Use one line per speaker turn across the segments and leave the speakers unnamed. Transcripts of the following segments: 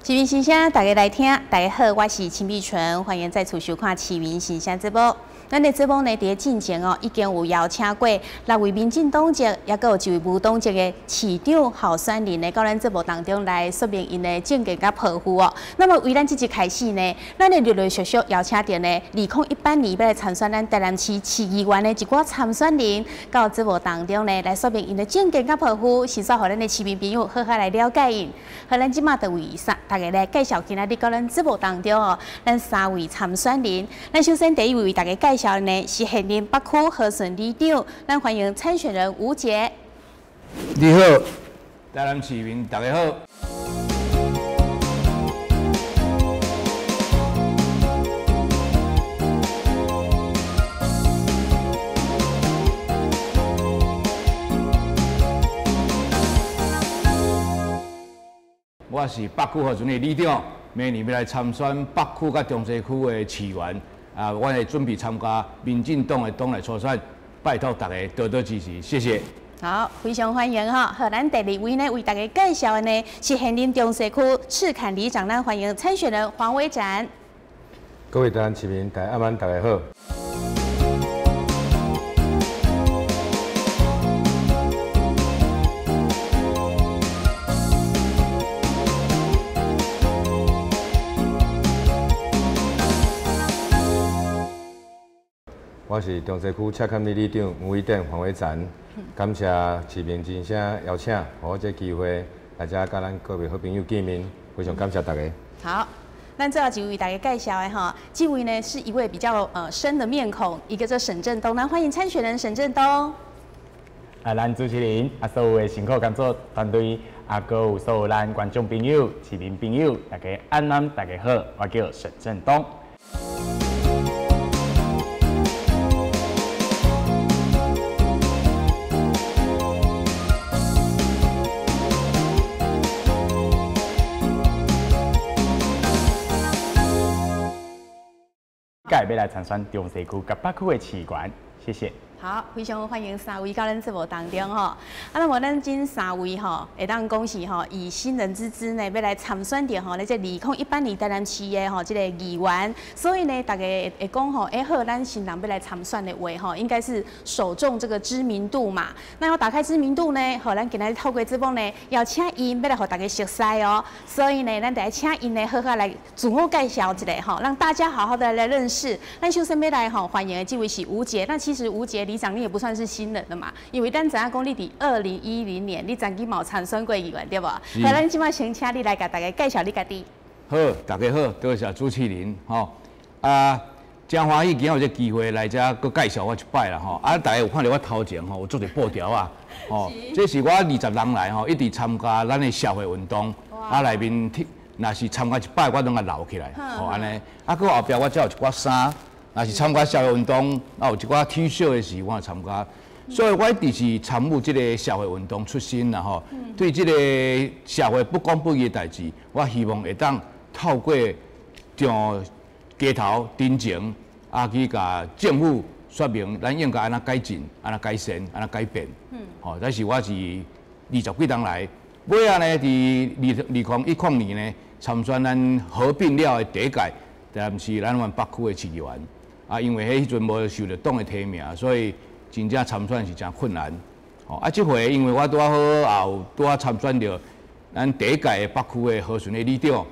市民新声，大家来听。大家好，我是秦碧纯，欢迎再次收看《市民新声》节目。咱的节目呢，伫进前哦，已经有邀请过6位民进党籍，也有1位无党籍的市长候选人呢，到咱节目当中来说明因的政见甲抱负哦。那么为咱这集开始呢，咱的陆陆续续邀请到呢，2018年要来参选咱台南市市议员的一寡参选人，到节目当中呢，来说明因的政见甲抱负，是说互咱的市民朋友好好来了解因。和咱即马就为大家来介绍今仔日到咱节目当中哦，咱3位参选人。咱首先第一位为大家介绍呢是现任北区和顺里长，咱欢迎参选人吴杰。
你好，台南市民大家好。我是北区和顺的里长，明年要来参选北区甲中西区的市员。我会准备参加民进党的党内初选，拜托大家多多支持，谢谢。
好，非常欢迎哈。好，咱第2位呢为大家介绍的呢是现任中西区赤坎里长，咱欢迎参选人黄伟展。
各位台南市民，大家晚安，大家好。我是中西区赤坎里里长吴伟展黄伟展，感谢市民真声邀请，给我这机会来这跟咱各位好朋友见面，非常感谢大家。
好，咱最后一位为大家介绍的哈，这位呢是一位比较深的面孔，一个叫沈振东，咱欢迎参选人沈振东。
咱主持人所有的辛苦工作团队，还有所有咱观众朋友、市民朋友，大家安安，大家好，我叫沈振东。要来参选中西区甲北区的市员，谢谢。
好，非常欢迎3位到咱节目当中吼。那么咱今3位吼，会当恭喜吼，以新人之姿呢，要来参选到吼，这2018年台南市的吼这个议员。所以呢，大家会讲吼，好，咱新人要来参选的话吼，应该是首重这个知名度嘛。那要打开知名度呢，好，咱今日透过节目呢，要请因要来和大家熟悉哦。所以呢，咱得请因呢，好好来自我介绍一下吼，让大家好好的来认识。咱首先要来吼，欢迎的这位是吴杰。那其实吴杰里长你也不算是新人了嘛，因为咱知影讲你伫2010年你曾经冇参选过议员对不？好，咱今麦先请你来给大家介绍你家己。
好，大家好，多谢主持人吼。真欢喜今有这机会来这搁介绍我一摆啦吼。大家有看到我头前吼，有做者布条啊，吼，这是我20年来吼一直参加咱的社会运动，内面若是参加一摆，我拢甲留起来，吼安尼。搁后壁我才有一寡衫。若是参加社会运动，有一寡 T 恤的时，我参加。所以我一直是参与这个社会运动出身啦吼。对这个社会不公不义的代志，我希望会当透过从街头真情去甲政府说明，咱应该安怎改进、安怎改善、安怎改变。但是我是20几年来，尾啊呢，伫2010年呢，参选咱合并了的第一届，台南市咱北区的市议员。因为迄阵无受到党的提名，所以真正参选是真困难。这回因为我拄好拄参选到咱第一届的北区的和顺的里长，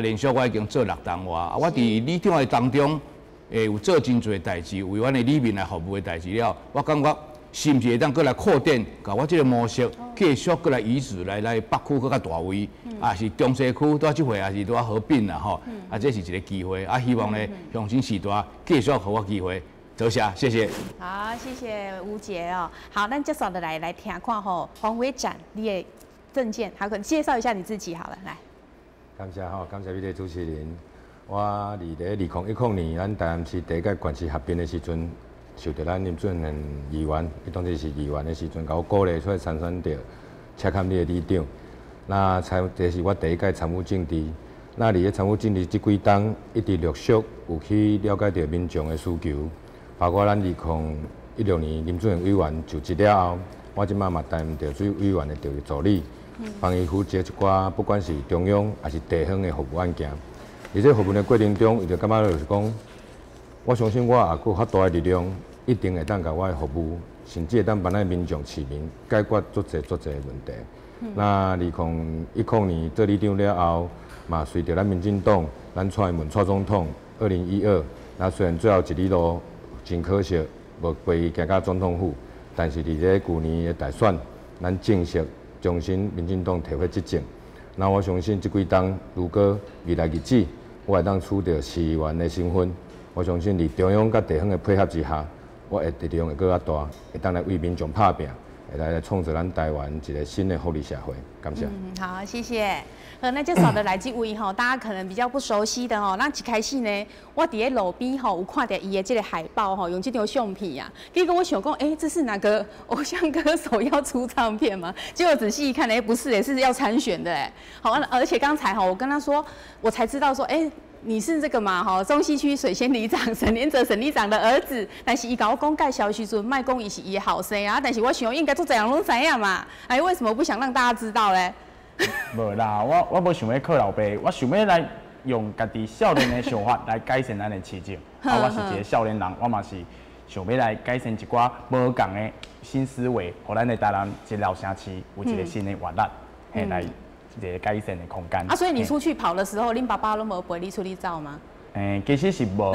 连续我已经做6任我伫里长的当中，有做真侪代志，为阮的里民来服务的代志了。我感觉是毋是会当过来扩展，甲我这个模式继续过来移植来北区更较大位，是中西区拄这回也是拄合并啦吼，这是一个机会，希望呢乡亲时代继续给我机会，多谢，谢谢。
好，谢谢吴杰哦。好，咱接下来听看吼，黄伟展你的政见，好，可介绍一下你自己好了，来。
感谢吼，感谢你的主持人。我2010年，咱台南市第一届县市合并的时阵。受到咱林俊仁议员，伊当时是议员的时阵，甲我鼓励出来参选到赤坎里的里长。那这是我第一届参与政治。那伫咧参与政治这几冬，一直陆续有去了解到民众的需求，包括咱2016年林俊仁委员就职了后，我即马嘛担任着水委员的助理。帮伊负责一寡不管是中央还是地方的服务案件。而且服务的过程中，伊就感觉就是讲，我相信我也有较大的力量，一定会当甲我的服务，甚至会当帮咱民众市民解决足侪的问题。那2010年做里长了后，嘛随着咱民进党，咱蔡文蔡总统2012，那虽然最后一里路真可惜，无陪伊行到总统府，但是伫咧去年的大选，咱正式重新民进党摕回执政。那我相信这几冬，如果未来日子，我会当取得市议员的身份，我相信伫中央甲地方的配合之下，我的力量会更加大，会当来为民众拍拼，会来创造咱台湾一个新的福利社会。感谢。
好，谢谢。那介绍的来这位吼，大家可能比较不熟悉的吼，咱一开始呢，我伫咧路边吼有看到伊的这个海报吼，用这张相片啊，结果我想讲，这是哪个偶像歌手要出唱片吗？结果仔细一看，不是，是要参选的好，而且刚才哈，我跟他说，我才知道说，你是这个嘛哈，中西区水仙里长沈连哲沈里长的儿子，但是伊甲我讲介绍的时阵，卖讲伊是伊的后生啊，但是我想应该做这样拢知影嘛，为什么不想让大家知道嘞？
无啦，我无想要靠老爸，我想要来用家己少年的想法来改善咱的市政。我是一个少年人，我嘛是想要来改善一寡无共的新思维，互咱的台南一老城市有一个新的活力，来一个改善的空间。
所以你出去跑的时候，恁爸爸都无陪你出去走吗？
其实是无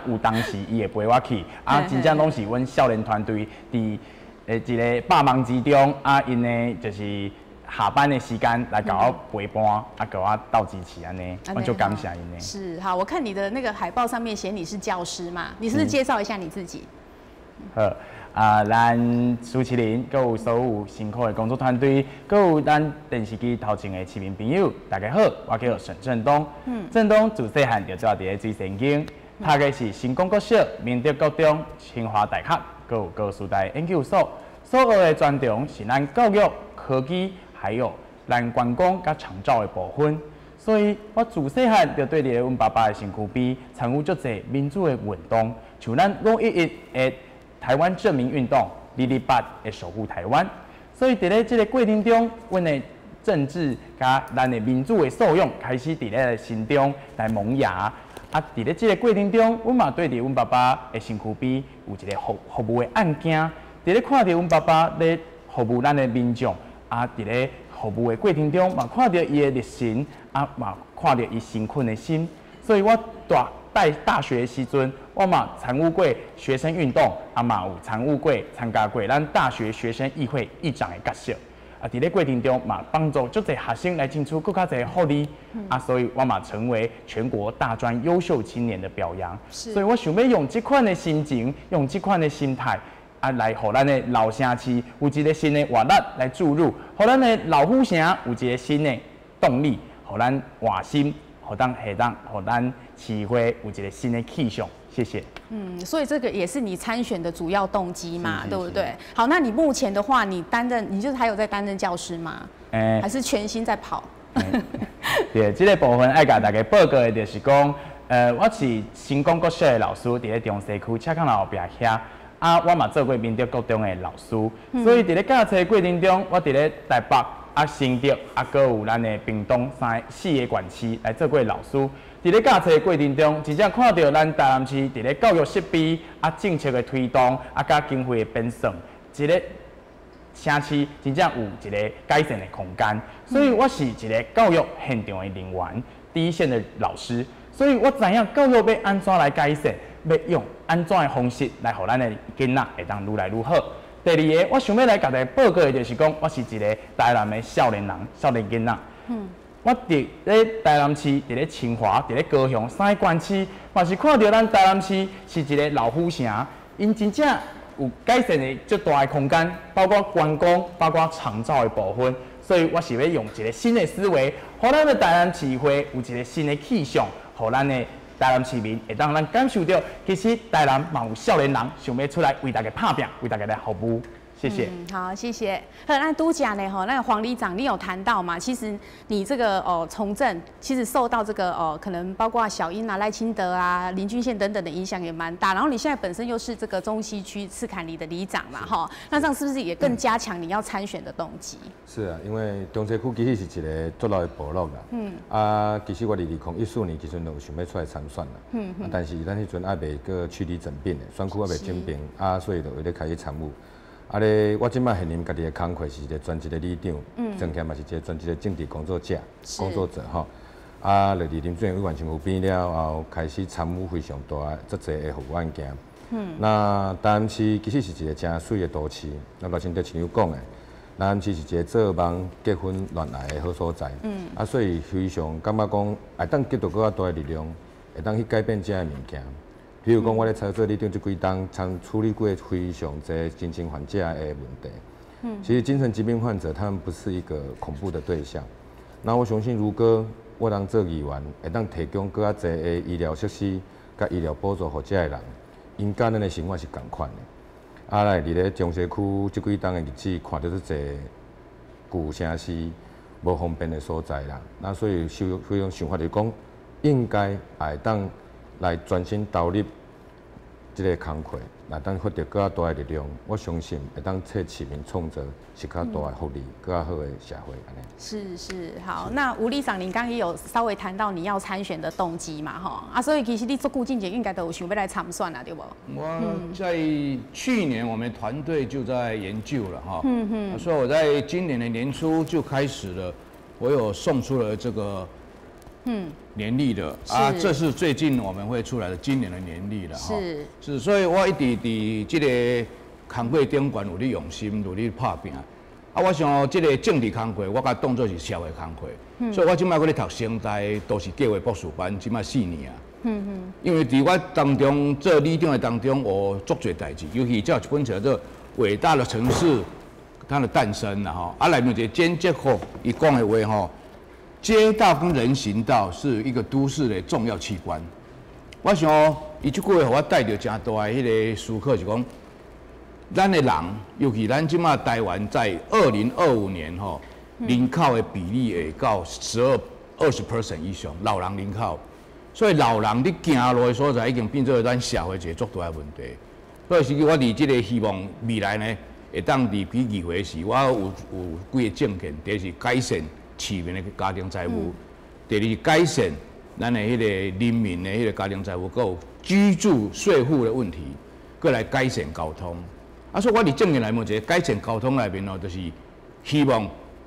有当时伊会陪我去，真正拢是阮少年团队伫一个百忙之中，因呢就是。下班的时间来给我陪伴，给我倒支持安尼，我就感谢因呢。
是好，我看你的那个海报上面写你是教师嘛，你是不是介绍一下你自己？
好，咱苏麒麟，佮有所有辛苦的工作团队，佮有咱电视机头前的市民朋友，大家好，我叫沈振东。振东自细汉就住伫咧水仙境，读的是成功国小、明德高中、清华大学，佮有高师大研究所，所学的专长是咱教育、科技。还有咱观光甲长照的部分，所以我自细汉就对伫阮爸爸的身躯边参与足侪民主的运动，像咱511的台湾证明运动，228的守护台湾。所以伫咧这个过程中，阮的政治甲咱的民主的素养开始伫咧心中来萌芽。伫咧这个过程中，阮嘛对伫阮爸爸的身躯边有一个服务的案件，伫咧看到阮爸爸咧服务咱的民众。伫咧服务的过程中，嘛看到伊的热心，嘛看到伊辛苦的心，所以我在大学的时阵，我嘛参与过学生运动，嘛有参加过咱大学学生议会议长的角色。伫咧过程中嘛帮助足侪学生来争取更加侪福利，所以我嘛成为全国大专优秀青年的表扬。所以我想要用这款的心情，用这款的心态。来，互咱的老城市有一个新的活力来注入，互咱的老虎城有一个新的动力，互咱换心，互咱市会有一个新的气象。谢谢。
所以这个也是你参选的主要动机嘛，对不对？好，那你目前的话，你就是还有在担任教师吗？还是全心在跑？
对，这个部分爱甲大家报告的就是讲，我是成功国小的老师，伫咧中西区车港后壁遐。我嘛做过明德国中的老师，所以伫咧教册的过程中，我伫咧台北、新竹、搁有咱的屏东4个县市来做过老师。伫咧教册的过程中，真正看到咱台南市伫咧教育设备、政策的推动、甲经费的编算，一个城市真正有一个改善的空间。所以我是一个教育现场的人员，第一线的老师，所以我知影教育要安怎来改善。要用安怎的方式来，互咱的囡仔会当愈来愈好。第二个，我想要来甲大家报告的就是讲，我是一个台南的少年人、少年囡仔。我伫咧台南市、伫咧清华、伫咧高雄3个县市，嘛是看到咱台南市是一个老虎城，因真正有改善的足大的空间，包括观光、包括长照的部分。所以我是要用一个新的思维，互咱的台南市会有一个新的气象，互咱的。台南市民会当咱感受到，其实台南嘛有少年人想要出来为大家拍拼，为大家来服务。谢谢。
好，谢谢。那都讲呢，那个黄里长，你有谈到嘛？其实你这个从政，其实受到这个可能包括小英啊、赖清德啊、林俊宪等等的影响也蛮大。然后你现在本身又是这个中西区赤坎里的里长嘛，那这样是不是也更加强你要参选的动机？
是啊，因为中西区其实是一个足老的部落啦。其实我2014年其实就有想要出来参选啦。但是咱迄阵还未个区里整并的，选区还未整并，所以就为了开始参与。我即摆现任家己的工作是一个专职的里长，曾天嘛是一个专职的政治工作者吼。就伫林主任委员身躯边了后，开始参与非常大足侪的服务案件。那台南市其实是一个真水的都市，那赖清德亲友讲的，台南市是一个做梦结婚恋爱的好所在。所以非常感觉讲，会当结到更较大的力量，会当去改变这个物件。比如讲，我咧操作里长这几档，处理过非常多精神患者的问题。其实精神疾病患者他们不是一个恐怖的对象。那我相信，如果我当做议员，会当提供更较侪的医疗设施、甲医疗补助给这个人，因甲咱的生活是同款的。来伫咧中西区这几档的日子，看到这侪旧城市无方便的所在啦。那所以非常想法就是讲，应该会当来专心投入这个工作，来当获得更加大的力量。我相信会当替市民创造是较大的福利、更加好的社会安尼。
是好，那吴里长，您刚刚也有稍微谈到你要参选的动机嘛，所以其实你做顾进前应该都有想要来参选啦，对不？
我在去年我们团队就在研究了哈，所以我在今年的年初就开始了，我有送出了这个。年历的这是最近我们会出来的今年的年历了哈。是，所以我一直伫这个工作顶端有咧用心，有咧拍拼。我想这个政治工作，我甲当作是社会工作。所以我即摆搁咧读城大都市计划博士班，即摆4年啊。因为伫我当中做里长的当中，我做侪代志，尤其叫一本叫做《伟大的城市它的诞生》啦哈。内面一个简介吼，伊讲的话吼。街道跟人行道是一个都市的重要器官。我想，伊即句话，我带着真大的迄个思考，是讲，咱的人，尤其咱即马台湾在2025年吼，人口的比例会到20% 以上，老人人口。所以老人你行路的所在，已经变做咱社会一个足大的问题。所以是我伫即个希望未来呢，会当伫比议会时，我有几个政见，第一是改善。市民的家庭财务，第二是改善咱的迄个人民的迄个家庭财务，还有居住税负的问题，过来改善交通。所以我伫政见内面一个改善交通内面就是希望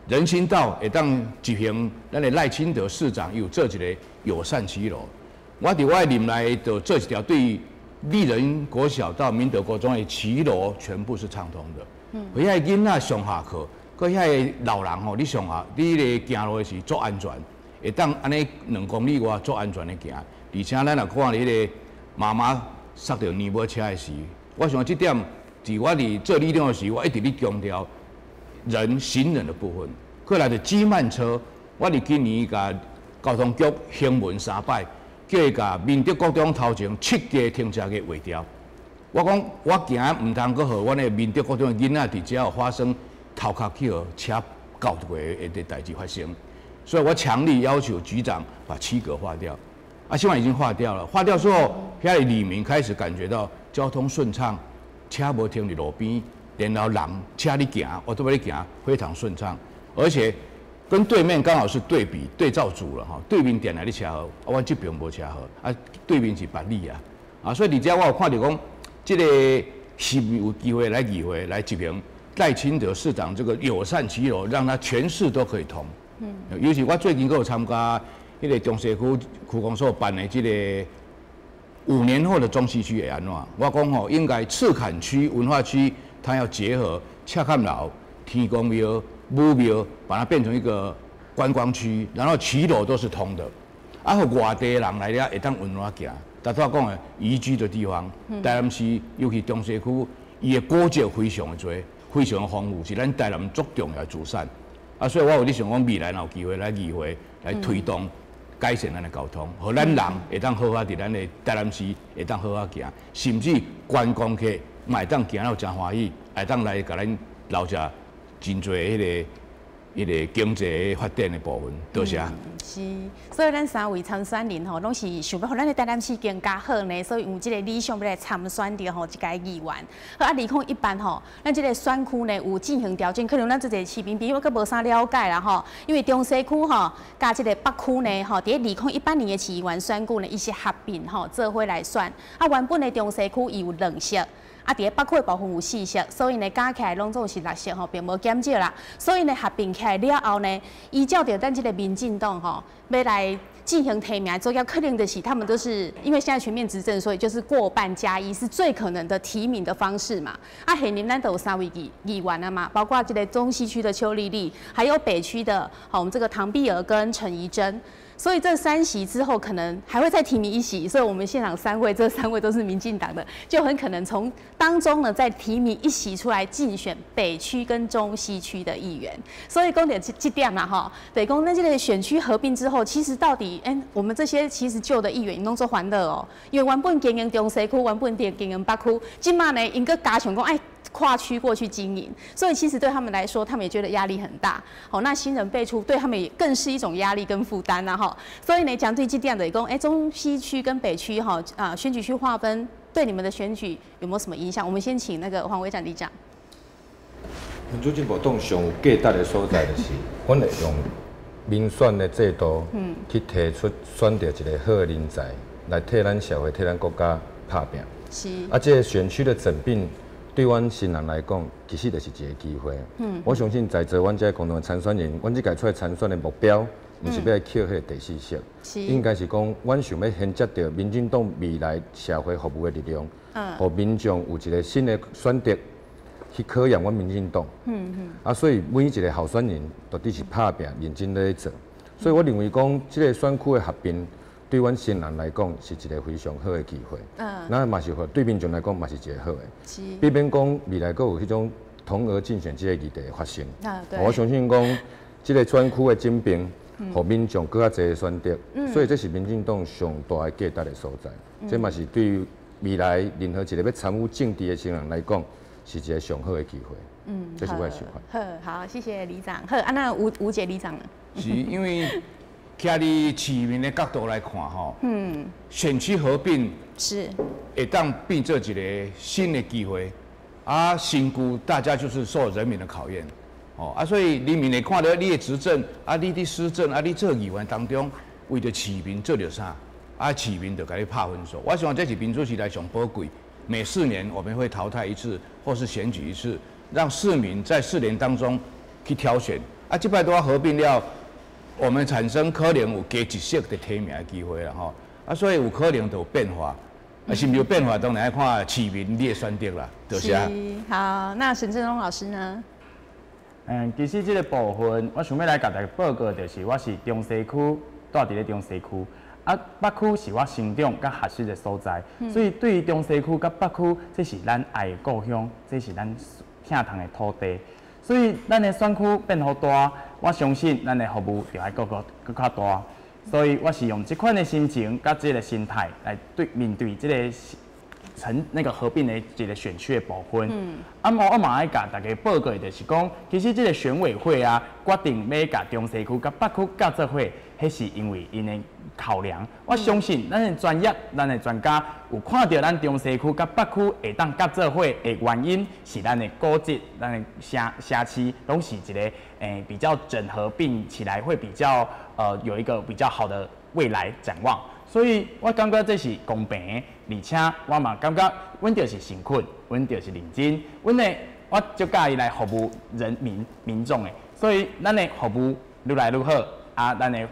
人行道会当执行咱的赖清德市长有做一个友善骑楼。我伫我的任内就做一条对丽人国小到明德国中的骑楼全部是畅通的，而遐囡仔上下课。佮遐老人吼，你上下你咧行路是足安全，会当安尼2公里外足安全的行。而且咱若看迄个妈妈塞着尼摩车的时，我想这点，伫我伫做里长的时，我一直咧强调行人的部分。过来就挤慢车，我伫今年甲交通局行文3摆，叫伊甲明德国中头前7家停车格划掉。我讲我行唔通搁互阮的明德国中的囡仔伫遮有发生。头壳去互车搞过的代志发生，所以我强力要求局长把7格划掉。现在已经划掉了。划掉之后，遐里民开始感觉到交通顺畅，车无停伫路边，然后人车咧行，我都咧行，非常顺畅。而且跟对面刚好是对照组了哈，对面点来的车好，我这边无车好，对面是别里所以伫遮我有看到讲，这个是有机会来议会来执行。赖清德市长这个友善骑楼，让他全市都可以通。尤其我最近有参加迄个中西区区公所办的这个5年后的中西区会安怎？我讲吼，应该赤坎区文化区，它要结合赤坎楼、天公庙、武庙，把它变成一个观光区，然后骑楼都是通的，外地人来了会当稳稳行。大家讲的宜居的地方，台南市尤其中西区，伊的古迹非常的多。非常的丰富，是咱台南足重要的资产。所以我有咧想讲，未来有机会来议会来推动改善咱的交通，互咱人会当好好伫咱的台南市会当好好行，甚至观光客买当行了真欢喜，会当来甲咱留下真侪迄个经济发展的部分。多谢。
是，所以咱3位参选人吼，拢是想要互咱的台南市更加好呢，所以有这个理想要来参选的吼，一届议员。好啊，2018吼，咱这个选区呢有进行调整，可能咱这个市民朋友阁无啥了解啦吼，因为中西区吼加这个北区呢吼，伫2018年的市议员选举呢，伊是合并吼做伙来选。啊，原本的中西区伊有2席。啊，伫北区的部分有4席，所以呢加起来拢总是6席吼，并无减少啦。所以呢合并起来了后呢，依照着咱这个民进党吼要来进行提名作业，可能的是他们都是因为现在全面执政，所以就是过半加1是最可能的提名的方式嘛。啊，下年咱都有3位议员了嘛，包括这个中西区的邱丽丽，还有北区的我们这个唐碧娥跟陈怡贞。所以这3席之后可能还会再提名1席，所以我们现场这3位都是民进党的，就很可能从当中呢再提名1席出来竞选北区跟中西区的议员。所以讲到这点嘛哈，对，讲咱这个选区合并之后，其实到底我们这些其实旧的议员拢做欢乐哦，因为原本经营中西区，原本经营北区，今嘛呢应该加强讲跨区过去经营，所以其实对他们来说，他们也觉得压力很大。好，那新人辈出对他们也更是一种压力跟负担啦哈。所以呢，讲对这点的讲，中西区跟北区选举区划分对你们的选举有没有什么影响？我们先请那个黄伟展里长。
民主进步党上有价值的所在就是，阮会用民选的制度，去提出选择一个好的人才来替咱社会、替咱国家打拼。
是。
啊，这个选区的整并。对阮新人来讲，其实就是一个机会。我相信在座阮这共同参选人，阮这届出来参选的目标，毋是要来捡迄个第4席，应该是讲，阮想要衔接到民进党未来社会服务的力量，互民众有一个新的选择去考验阮民进党。啊，所以每一个候选人到底是拍拼、认真在做。所以我认为讲，这个选区的合并。对阮新人来讲是一个非常好的机会，那嘛是对民众来讲嘛是一个好的，避免讲未来阁有迄种同额竞选这个议题发生。我相信讲，这个选区的整并，互民众更加侪的选择，所以这是民进党上大的价值的所在。这嘛是对于未来任何一个要参与政治的新人来讲，是一个上好的机会。这是我的想法。
好，谢谢里长。那吴姐里长呢？
是因为。徛伫市民的角度来看吼，选区合并
是
会当变做一个新的机会，啊，身躯大家就是受人民的考验，所以人民会看到你的执政，你的施政，你做议员当中为着市民做着啥，市民就给你拍分数。我想这是民主时代上宝贵，每4年我们会淘汰1次，或是选举1次，让市民在4年当中去挑选，这摆都要合并了。我们产生可能有加1席的提名的机会啦吼，所以有可能就有变化，是毋是有变化，当然要看市民你的选择啦，多谢。
好，那沈正荣老师呢？
其实这个部分，我想要来甲大家报告，就是我是中西区，住伫咧中西区，北区是我成长甲学习的所在，所以对于中西区甲北区，这是咱爱的故乡，这是咱疼痛的土地。所以，咱的选区变好大，我相信咱的服务就要更较大。所以，我是用这款的心情甲这个心态来面对这个合并的一个选区的部分。我嘛爱甲大家报告的就是讲，其实这个选委会决定要甲中西区甲北区合做伙，迄是因为因的考量。我相信咱的专业、咱的专家有看到咱中西区甲北区会当合做伙的原因，是咱的古迹、咱的辖区，拢是一个比较整合并起来会比较有一个比较好的未来展望。所以我感觉这是公平的，而且我嘛感觉，阮就是诚恳，阮就是认真，我就介意来服务民众的，所以咱的服务愈来愈好，咱的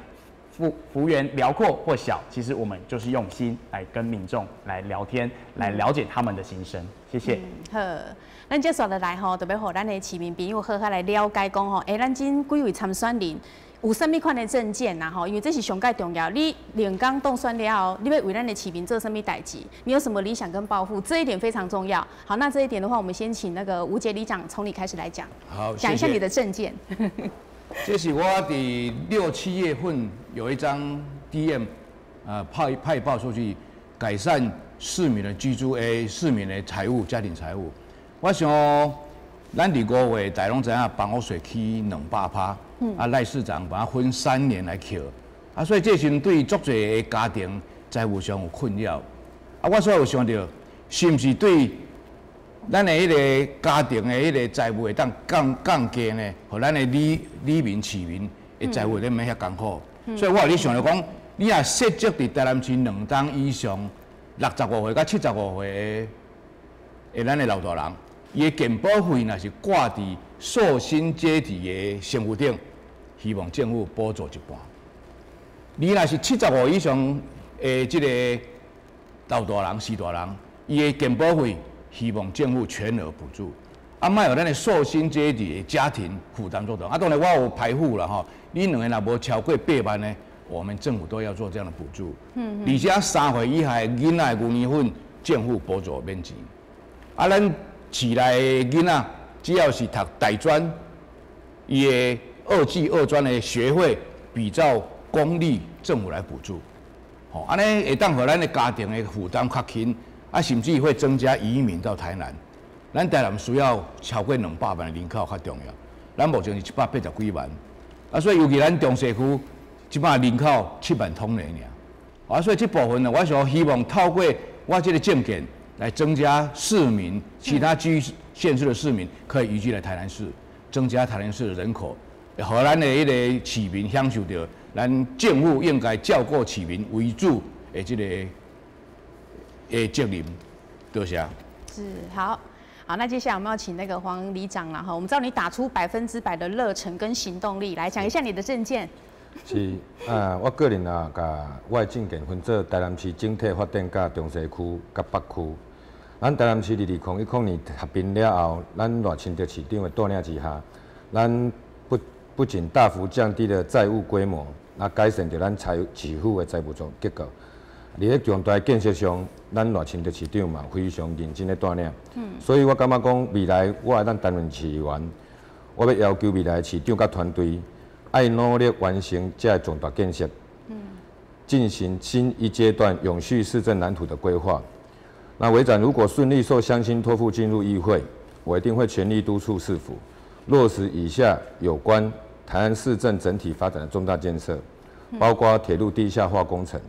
幅员辽阔或小，其实我们就是用心来跟民众来聊天，来了解他们的心声。谢谢。
好，咱接下来吼，特别互咱的市民朋友好好来了解讲吼，咱今几位参选人。有啥物款的证件呐？吼，因为这是上介重要。你连刚当选了后，你要为咱的市民做什么代志？你有什么理想跟抱负？这一点非常重要。好，那这一点的话，我们先请那个吴杰里长从你开始来讲。
好，
讲一下你的证件。
这是我伫6、7月份有一张 DM，派报出去改善市民的居住市民的财务、家庭财务。我想，咱伫5月大家拢知影房屋税起200%，赖市长把它分3年来扣，所以这时阵对足侪的家庭财务上有困扰。我所以有想到，是毋是对咱的迄个家庭的迄个财务会当降低呢？互咱的里民市民的财务咧免遐艰苦。所以我有咧想着讲，你若设置伫台南市2档以上65岁到75岁的咱的老大人，伊的健保费若是挂伫受薪阶级的身份顶，希望政府补助一半。你若是75以上的即个老大人、四大人，伊的健保费希望政府全额补助。莫有咱的受薪阶级的家庭负担做到。当然我有排付啦吼，你2个若无超过8万呢，我们政府都要做这样的补助。而且3岁以下的囡仔的牛奶粉，政府补助免钱。咱市内的囡仔只要是读大专，伊的2技2专的学费，比照公立政府来补助。安尼会当互咱的家庭的负担较轻，甚至会增加移民到台南。咱台南需要超过200万的人口较重要，咱目前是180几万，所以尤其咱中西区，即摆人口7万通嘞尔，所以这部分呢，我想希望透过我这个政见来增加市民，其他居县市的市民可以移居来台南市，增加台南市的人口，互咱的迄个市民享受到咱政府应该照顾市民为主的这个责任。多谢。
是好。好，那接下来我们要请那个黄里长了哈。我们知道你打出100%的热忱跟行动力，来讲一下你的政见。
是我个人甲我的政见分做台南市整体发展、甲中西区、甲北区。咱台南市2010年合并了后，咱赖清德市长的带领之下，咱不仅大幅降低了债务规模，改善着咱市府的财务结构。伫咧重大建设上，咱赖清德市长嘛非常认真的带领。所以我感觉讲未来我咱担任市议员，我要求未来市长甲团队爱努力完成这重大建设，进行新一阶段永续市政蓝图的规划。那委长如果顺利受乡亲托付进入议会，我一定会全力督促市府落实以下有关台南市政整体发展的重大建设，包括铁路地下化工程、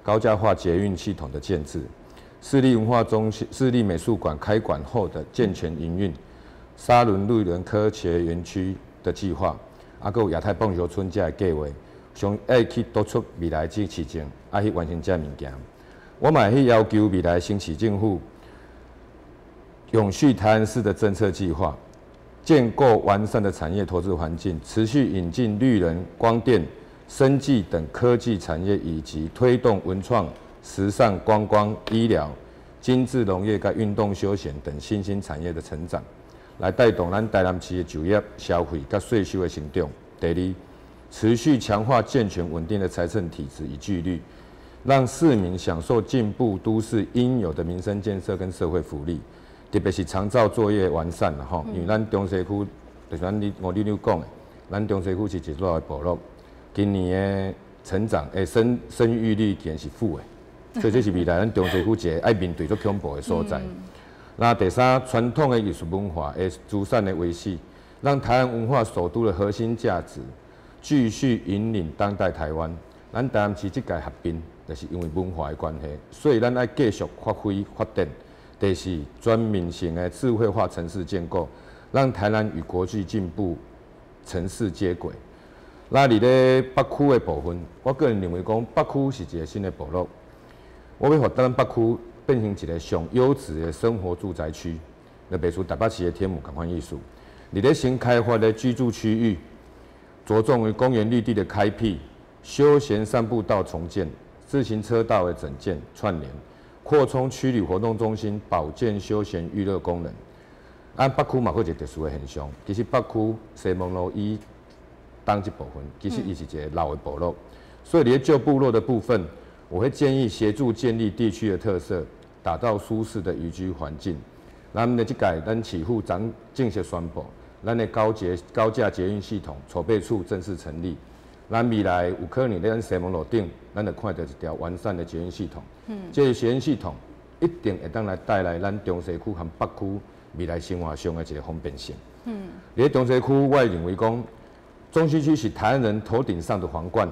高架化捷运系统的建制、市立文化中心、市立美术馆开馆后的健全营运、沙仑绿人科学园区的计划，还有亚太棒球村这个计划，想要去督促未来这市政，去完成这物件。我嘛去要求未来新市政府永续台南市的政策计划，建构完善的产业投资环境，持续引进绿能、光电、生技等科技产业，以及推动文创、时尚、观光、医疗、精致农业跟运动休闲等新兴产业的成长，来带动咱台南市的就业、消费跟税收的成长。第二，持续强化健全稳定的财政体制与纪律，让市民享受进步都市应有的民生建设跟社会福利，特别是长照作业完善了吼。因为咱中西区，就是咱你讲的，咱中西区是一座的部落。今年的成长，生育率竟然是负的，所以这是未来咱中西区一个爱面对最恐怖的所在。那第三，传统的艺术文化的资产的维系，让台湾文化首都的核心价值继续引领当代台湾。咱台南市这届合并，就是因为文化的关系，所以咱爱继续发挥发展。第四，专门性的智慧化城市建构，让台南与国际进步城市接轨。那伫咧北区的部分，我个人认为讲北区是一个新的部落，我要让咱北区变成一个上优质的生活住宅区，就譬如台北市的天母同款意思。伫咧新开发的居住区域，着重于公园绿地的开辟、休闲散步道重建、自行车道的整建串联，扩充区里活动中心、保健休闲娱乐功能。按北区嘛，有一个特殊的现象，其实北区西门路以当这部分，其实伊是一个老的部落，所以伫旧部落的部分，我会建议协助建立地区的特色，打造舒适的宜居环境。咱们的这届咱市府正式宣布，咱的高架捷运系统筹备处正式成立。咱未来有可能在咱西门路顶，咱就看到一条完善的捷运系统。这个捷运系统一定会当来带来咱中西区和北区未来生活上的一个方便性。在中西区，我认为讲，中西区是台湾人头顶上的皇冠，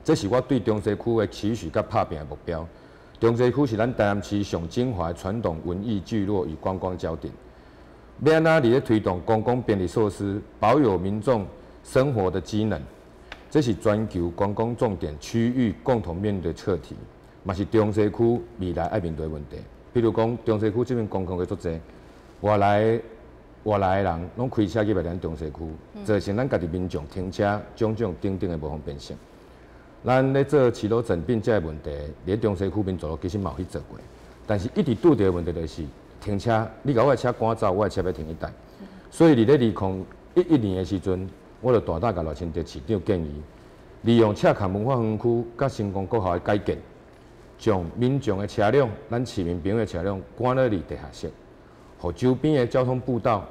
这是我对中西区的期许甲打拼的目标。中西区是咱台南市上精华的传统文艺聚落与观光焦点。要安怎伫咧推动公共便利措施，保有民众生活的机能，这是全球观光重点区域共同面对的课题，嘛是中西区未来要面对的问题。比如讲，中西区这边观光嘅足侪，外来的人拢开车去来咱中西区，造成咱家己民众停车种种等等的无方便性。咱咧做市路整并这个问题，伫中西区民族其实嘛有去做过，但是一直拄着的问题就是停车，你甲我的车赶走，我的车要停一带。所以伫咧2011年的时阵，我就大胆甲赖清德市长建议，利用赤坎文化园区甲成功国校的改建，将民众的车辆，咱市民朋友的车辆赶落地下室，互周边的交通步道、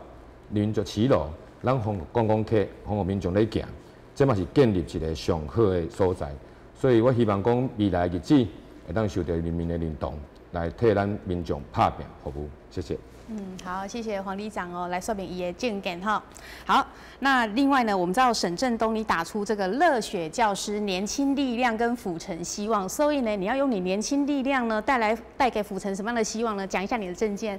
民族骑路，咱方观光客、方民众咧行。这嘛是建立一个上好的所在，所以我希望讲未来日子会当受到人民的认同，来替咱民众打拼服务。谢谢。
好，谢谢黄里长哦，来说明伊的见解哈。好，那另外呢，我们知道沈振东你打出这个热血教师、年轻力量跟府城希望，所以呢，你要用你年轻力量呢，带给府城什么样的希望呢？讲一下你的政见。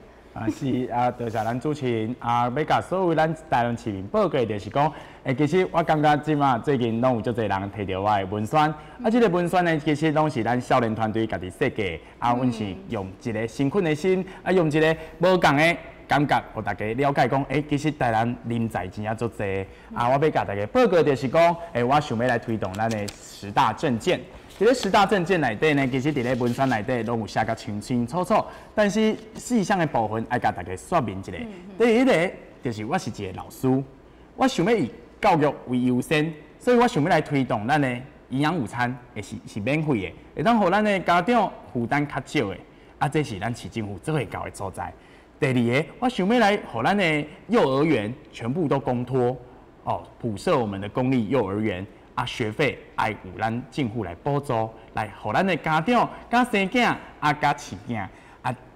是多谢咱主持人要甲所有咱台湾市民报告，就是讲，其实我感觉最近拢有足侪人摕到我的文宣，这个文宣呢，其实拢是咱少年团队家己设计，阮是用一个兴奋的心，用一个无共的感觉，互大家了解讲，其实台湾人才真正足侪，我要甲大家报告就是讲，我想要来推动咱的10大政见。伫咧10大政见内底呢，其实伫咧文宣内底拢有写甲清清楚楚，但是细项的部分爱甲大家说明一下。第一个就是我是一个老师，我想要以教育为优先，所以我想要来推动咱的营养午餐，是免费的，会当互咱的家长负担较少的，这是咱市政府最会搞的所在。第二个，我想要来互咱的幼儿园全部都公托，普设我们的公立幼儿园。学费爱有咱政府来补助，来互咱的家长、甲生囝、甲饲囝。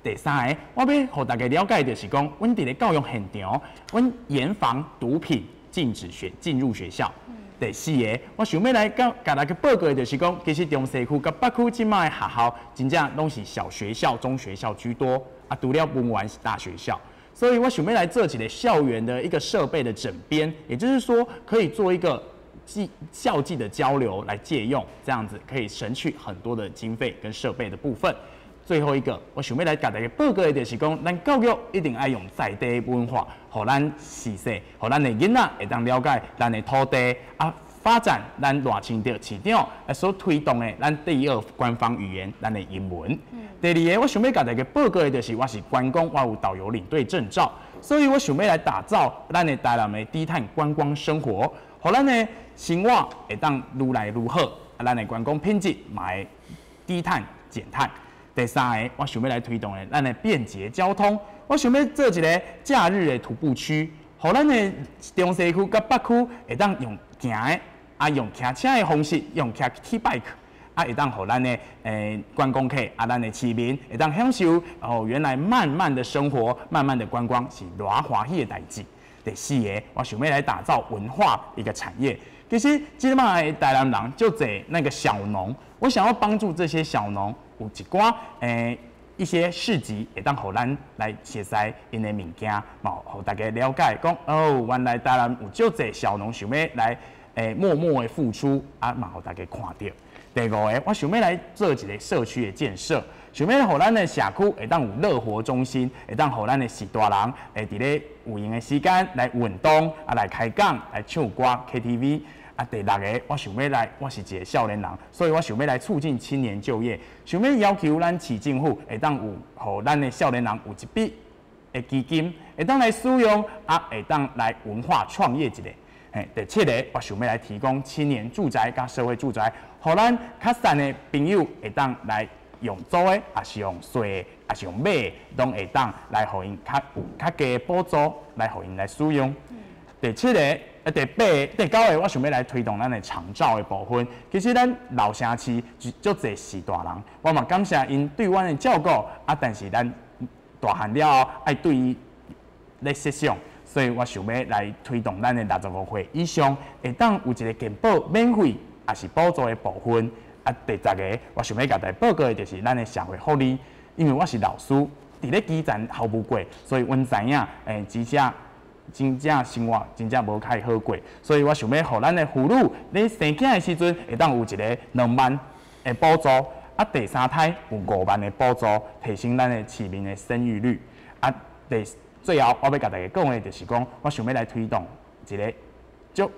第三个，我要互大家了解就是讲，阮伫咧教育现场，阮严防毒品禁止进入学校。第四个，我想要来甲大家报告的就是讲，其实中西区甲北区即卖的学校，真正拢是小学校、中学校居多，除了文玩是大学校。所以我想要来做一个校园的一个设备的整编，也就是说，可以做一个校际的交流来借用，这样子可以省去很多的经费跟设备的部分。最后一个，我想要来甲大家报告的就是讲，咱教育一定要用在地文化，互咱细细，互咱的囡仔会当了解咱的土地发展咱赖清德市长所推动的咱第2官方语言，咱的英文。第二个，我想要甲大家报告的就是我是观光，我有导游领队证照，所以我想要来打造咱的台南的低碳观光生活。互咱的生活会当愈来愈好，咱的观光品质嘛会低碳减碳。第三个，我想要来推动的咱的便捷交通，我想要做一个假日的徒步区，互咱的中西区甲北区会当用行的，用骑车的方式，用骑 T-bike， 会当互咱的观光客咱的市民会当享受原来慢慢的生活，慢慢的观光是偌欢喜的代志。第四个，我想要来打造文化一个产业。其实，即马的台南人就在那个小农，我想要帮助这些小农，有一寡一些市集，会当互咱来熟悉因的物件，嘛，互大家了解讲原来台南有足侪小农想要来默默的付出，嘛，互大家看到。第5个，我想要来做一个社区的建设。想要互咱的社区会当有乐活中心，会当互咱的士大人伫咧有闲的时间来运动，来开讲，来唱歌 KTV。第6个，我想要来，我是一个少年人，所以我想要来促进青年就业，想要要求咱市政府会当有互咱的少年人有一笔的基金，会当来使用，会当来文化创业一个。第7个，我想要来提供青年住宅甲社会住宅，互咱较散的朋友会当来。用租的，也是用税的，也是用买的，拢会当来互因较低的补助，来互因来使用。第7个，第9个，我想要来推动咱的长照的部分。其实咱老城市足侪是大人，我嘛感谢因对阮的照顾，但是咱大汉了后，爱对伊咧设想，所以我想要来推动咱的65岁以上，会当有一个健保免费，也是补助的部分。第10个，我想要甲大家报告的就是咱的社会福利，因为我是老师，伫咧基层服务过，所以阮知影，真正生活真正无太好过，所以我想要互咱的妇女咧生囝的时阵，会当有一个2万的补助，第3胎有5万的补助，提升咱的市民的生育率。最后我要甲大家讲的就是讲，我想要来推动一个足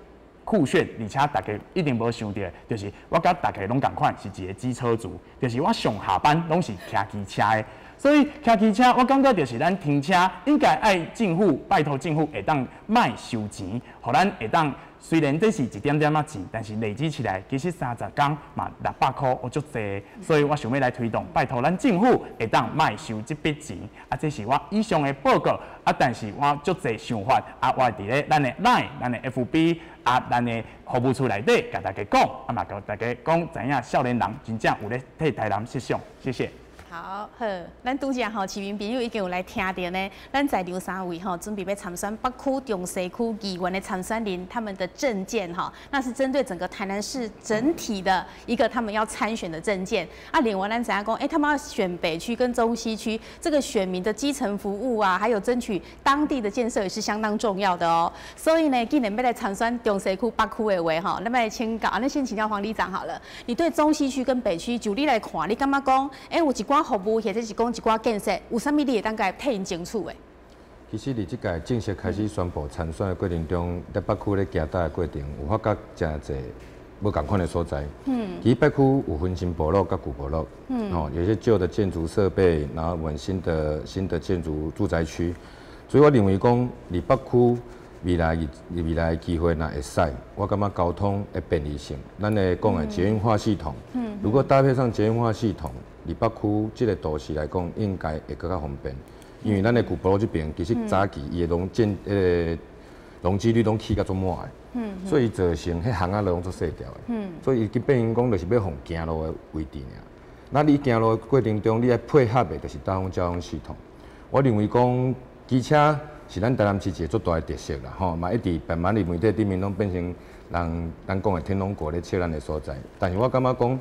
酷炫，而且大家一定无想到，就是我甲大家拢共款是一个机车族，就是我上下班拢是骑机车的。所以骑机车，我感觉就是咱停车应该爱政府拜托政府会当卖收钱，互咱会当虽然这是一点点仔钱，但是累积起来其实30天嘛600块，我足济。所以我想要来推动，拜托咱政府会当卖收这笔钱。这是我以上的报告。但是我足济想法，我伫咧咱的 LINE、咱的 FB、咱的服务处内底，甲大家讲，嘛甲大家讲，知影少年人真正有咧替台南设想。谢谢。
好，咱拄则市民朋友已经有来听到呢。咱在场3位准备要参选北区、中西区议员的参选人，他们的政见那是针对整个台南市整体的一个他们要参选的政见。另外咱知影讲，他们要选北区跟中西区，这个选民的基层服务啊，还有争取当地的建设也是相当重要的哦。所以呢，既然要来参选中西区、北区的话那么来请教，那先请教黄里长好了。你对中西区跟北区，就你来看，你感觉讲，有一寡服务或者是讲一寡建设，有啥物你会当甲替因争取的？
其实，伫即届正式开始宣布参选的过程中，在北区咧行搭的过程，有发觉真侪无共款的所在。其实北区有分新部落甲旧部落，有些旧的建筑设备，然后我们新的建筑住宅区。所以我认为讲，伫北区未来的机会若会使，我感觉交通的便利性，咱的讲的捷运化系统，如果搭配上捷运化系统，伫北区这个都市来讲，应该会更较方便。因为咱的旧部落这边，其实早期伊的容积率拢起甲足满的，所以造成迄巷仔路拢足细条的，所以伊变成讲就是要放行路的位置尔。那你行路的过程中，你爱配合的就是大众交通系统。我认为讲机车是咱台南市一个足大的特色啦，嘛一直慢慢伫媒体顶面拢变成咱讲的天龙国咧切咱的所在。但是我感觉讲，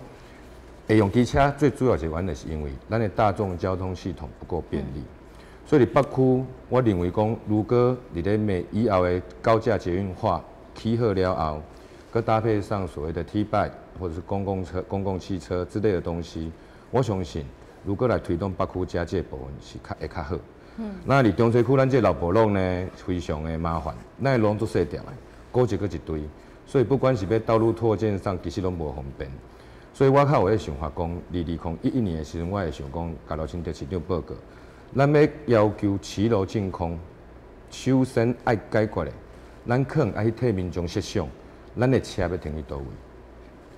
会用机车最主要一个原因是因为咱的大众交通系统不够便利。所以北区，我认为讲，如果伫咧以后的高架捷运化起好了后，佮搭配上所谓的 T-bike 或者是公共汽车之类的东西，我相信如果来推动北区加这部分是会较好。那伫中西区咱这老部落呢，非常的麻烦，咱的路都细条的，高一个一堆，所以不管是要道路拓建上，其实拢无方便。所以我较有咧想法讲，2011年的时阵，我会想讲，甲罗清德市长报告。咱要求骑楼净空，首先爱解决的，咱可能爱去替民众设想，咱的车要停伫倒位，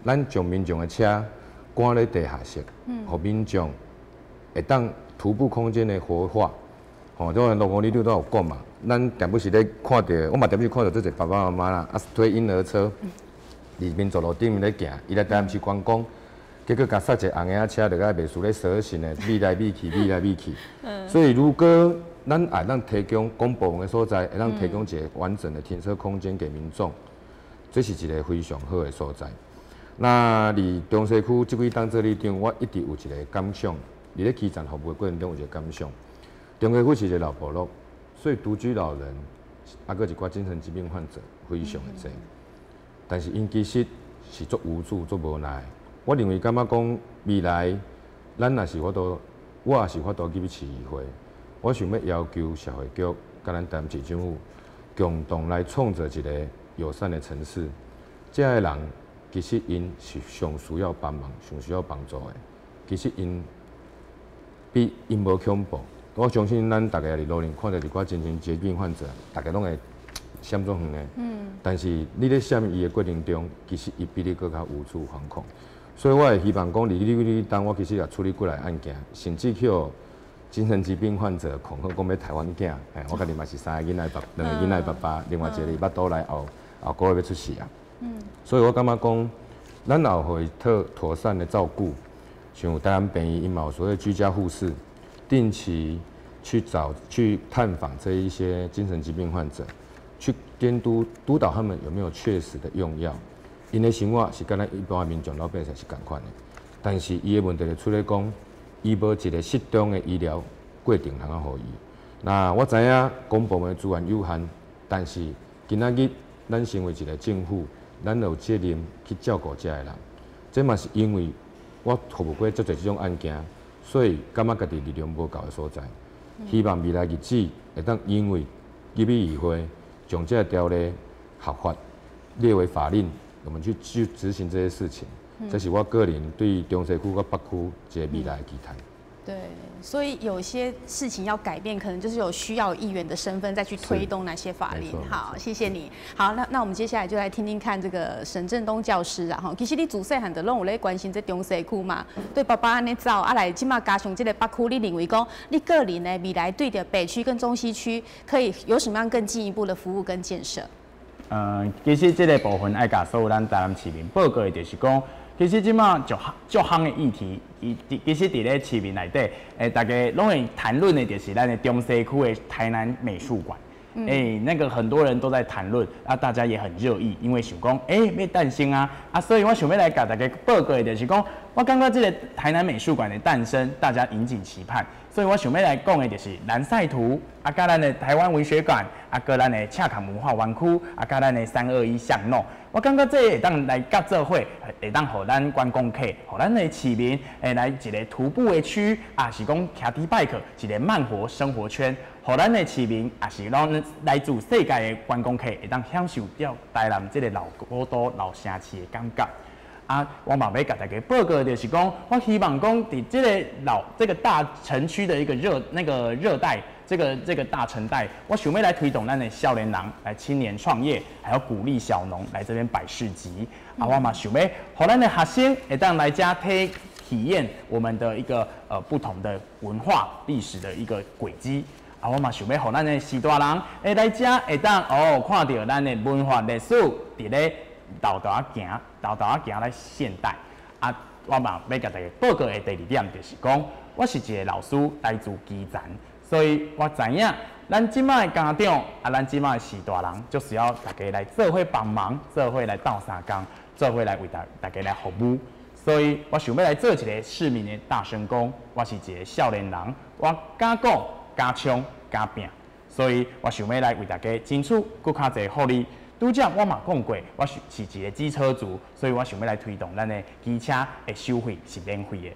咱将民众的车赶咧地下室，互民众会当徒步空间的活化。当然656你都有讲嘛，咱但不是咧看到，我嘛但不是看到这些爸爸妈妈啦，推婴儿车，伫民族路顶面咧行，伊来台南市观光。结果甲塞一个红眼车，就甲袂输咧蛇形的，咪来咪去，咪来咪去。所以如果咱爱让提供公部门的所在，会让提供一个完整的停车空间给民众，这是一个非常好的所在。那伫中西区这几当这里长，我一直有一个感想，伫咧基层服务的过程中有一个感想。中西区是一个老部落，所以独居老人，搁一寡精神疾病患者非常的多，但是因其实是足无助、足无奈。我认为感觉讲未来，咱若是我也是法度去市议会，我想要求社会局甲咱台南市政府共同来创造一个友善的城市。这样的人其实因是上需要帮忙、上需要帮助的。其实因比因无恐怖。我相信咱大家伫路上看到一寡精神疾病患者，大家拢会闪足远的。但是你咧闪伊的过程中，其实伊比你更较无助惶恐。所以我会希望讲，你当我其实也处理过来案件，甚至去精神疾病患者恐吓讲要台湾囝，我家己嘛是3个囡仔2个囡仔爸爸，另外一个伊捌倒来后，后个月要出世啊。所以我感觉讲，咱也会妥善的照顾，像台湾病院因嘛有所谓居家护士，定期去探访这一些精神疾病患者，去督导他们有没有确实的用药。因的生活是跟咱一般民众老百姓是同款的，但是伊的问题就出在讲，伊无一个适当的医疗过程通啊，互伊。那我知影公部门资源有限，但是今仔日咱身为一个政府，咱有责任去照顾遮个人。这嘛是因为我服务过足侪这种案件，所以感觉家己力量无够的所在。希望未来日子会当因为立法议会将这个条例合法列为法令，我们去执行这些事情。这是我个人对中西区和北区一个未来的期待。
对，所以有些事情要改变，可能就是有需要议员的身份再去推动那些法令。好，谢谢你。好，那我们接下来就来听听看这个沈振东教师啊。哈，其实你自细汉就拢有咧关心这中西区嘛，对爸爸安尼走，来即马加上这个北区，你认为讲你个人呢未来对的北区跟中西区可以有什么样更进一步的服务跟建设？
其实这个部分爱甲所有咱台南市民报告的就是讲。其实即马足项的议题，其实伫咧市民内底，大家拢会谈论的就是咱的中西区的台南美术馆。那个很多人都在谈论，啊，大家也很热议，因为想讲，要诞生啊，所以我想要来甲大家报告的就是讲，我感觉这个台南美术馆的诞生，大家引颈期盼，所以我想要来讲的就是蓝晒图，甲咱的台湾文学馆，甲咱的恰坎文化园区，甲咱的321巷弄。我感觉这会当来合作会，会当互咱观光客，互咱的市民，来一个徒步的区，是讲骑底bike，一个慢活生活圈，互咱的市民，是咱来自世界的观光客，会当享受到台南这个老古都、老城市的感觉。我嘛要甲大家报告就是讲，我希望讲伫这个大城区的一个热带。这个大城带，我想要来推动咱的少年人来青年创业，还要鼓励小农来这边摆市集。我嘛想要，让咱的学生会当来家体验我们的一个不同的文化历史的一个轨迹。我嘛想要，让咱的士大人来家会当看到咱的文化历史伫咧道道行来现代。我嘛要甲大家报告的第二点就是讲，我是一个老师，来自基层。所以我知影，咱即摆的家长咱即摆的士大人，就是要大家来做伙帮忙，做伙来斗相共，做伙来为大家来服务。所以我想要来做一个市民的大声公，我是一个少年人，我敢讲、敢冲、敢拼。所以我想要来为大家争取更较侪福利。拄则我嘛讲过，我是一个机车族，所以我想要来推动咱的机车的收费是免费的。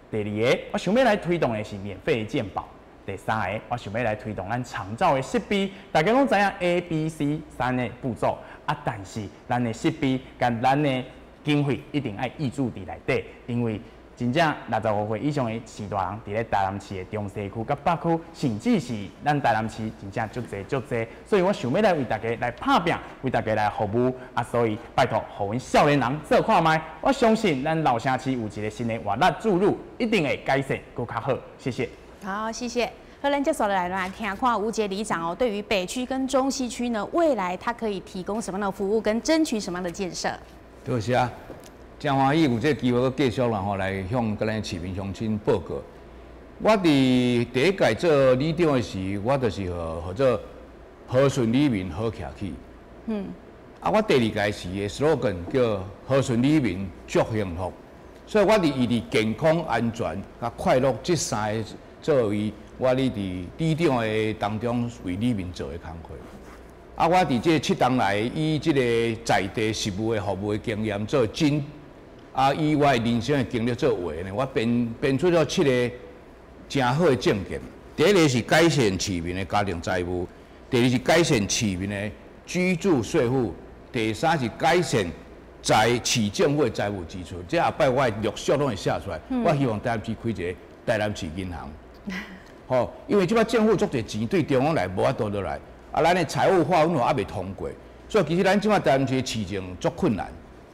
第二个，我想要来推动的是免费的健保。第三个，我想要来推动咱长照的设备。大家拢知影 A、B、C 3个步骤，但是咱的设备跟咱的经费一定要挹注伫内底，因为真正65岁以上的士大人伫咧台南市的中西区、甲北区，甚至是咱台南市真正足侪，所以我想要来为大家来拍拼，为大家来服务。所以拜托，互阮少年人做看卖，我相信咱老城市有一个新的活力注入，一定会改善更较好。谢谢。
好，谢谢。荷兰接手来听看吴杰里长对于北区跟中西区呢，未来他可以提供什么样的服务，跟争取什么样的建设？
多谢啊，真欢喜有这机会继续来向咱市民乡亲报告。我伫第一届做里长的时，我就是号做和顺里民好徛起。我第二届时的 slogan 叫和顺里民祝幸福。所以我伫健康、安全、甲快乐这三个作为我伫里长的当中为里民做的工作。我伫这7年来，以这个在地实务的服务的经验做真，以我的人生的经历做话呢，我编出了7个真好的政见。第一个是改善市民的家庭财务，第二是改善市民的居住税负，第三是改善市政府的财务支出，这下摆我的陆续拢会写出来。我希望台南市开一个台南市银行，因为即摆政府足侪钱对中央来无法度落来，咱的财务法阮还未通过，所以其实咱即摆台南市的市政足困难。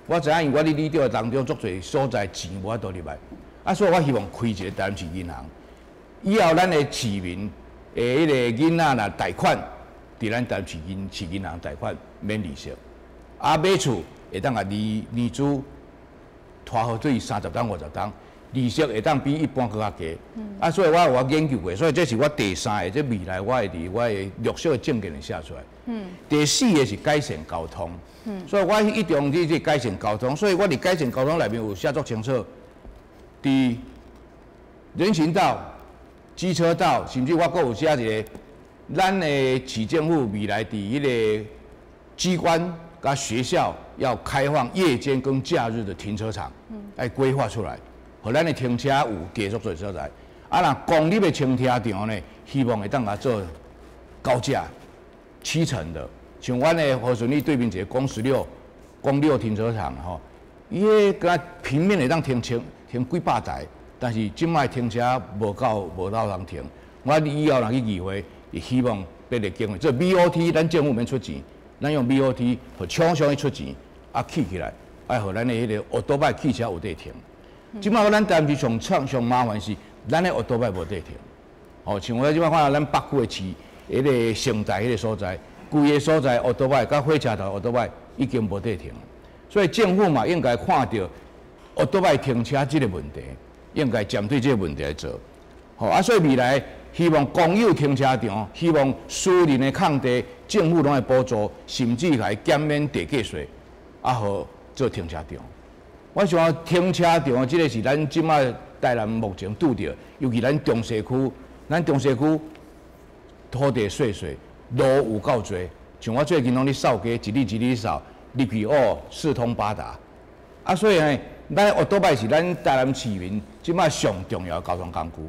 我知影，因为我伫里长当中足侪所在钱无法度入来，所以我希望开一个台南市银行，以后咱的市民的迄个囡仔若贷款，伫咱台南市银行贷款免利息。啊，买厝会当年资拖好对30档50档，利息会当比一般更加低。啊，所以我研究过，所以这是我第3个，这未来我会伫我的陆续的证件会写出来。第4个是改善交通。所以我一定去改善交通，所以我伫改善交通内面有写作清楚，伫人行道、机车道，甚至我阁有写一个，咱的市政府未来伫迄个机关甲学校要开放夜间跟假日的停车场，来规划出来，互咱的停车有继续做所在。啊，若公立的停车场呢，希望会当甲做高架7层的。像阮的和顺里对面一个公16停车场吼，伊个甲平面会当停几百台，但是即摆停车无够人停。我以后若去议会，也希望要来经费，这 BOT 咱政府免出钱，咱用 BOT 互厂商去出钱，啊起来，啊互咱的迄个奥多拜汽车有地停。即摆咱台市上麻烦是，咱的奥多拜无地停。哦，像我即摆看到咱北区的市，迄个城台迄个所在。规个所在，奥多拜甲火车头奥多拜已经无得停，所以政府嘛应该看到奥多拜停车这个问题，应该针对这个问题来做。好啊，所以未来希望公有停车场，希望私人的空地，政府拢会补助，甚至还减免地价税，啊好做停车场。我想停车场这个是咱即摆台南目前拄着，尤其咱中西区土地税。路有够多，像我最近拢咧扫街，一日扫，入去四通八达。啊，所以呢，咱奥多拜是咱台南市民即摆上重要的交通工具。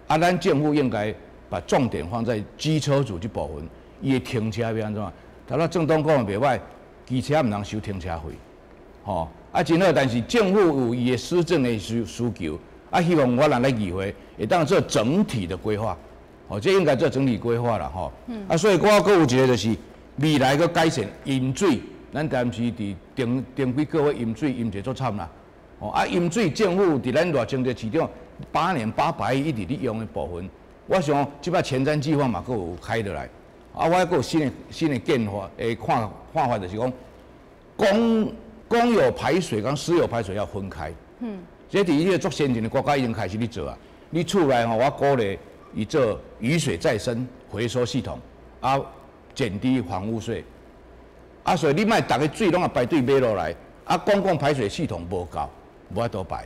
啊，咱政府应该把重点放在机车主这部分，伊的停车要安怎？头仔郑东讲的袂歹，机车毋通收停车费，吼。啊，真好，但是政府有伊的施政的需求，啊，希望我人来议会会当做整体的规划。哦，这应该做整体规划啦，吼。啊，所以我阁有一个就是未来个改善饮水，咱台南市伫定几个月饮者足惨啦。哦，啊，饮水政府伫咱偌经济市场8年800亿一直咧用的部分，我想即摆前瞻计划嘛，阁有开得来。啊，我阁有新的见法，看法就是讲，公有排水跟私有排水要分开。这伫迄个足先进的国家已经开始咧做啊。你厝内吼，我鼓励。伊做雨水再生回收系统，啊，减低房屋税，啊，所以你莫逐个水拢啊排队买落来，啊，公共排水系统无够，无法度排，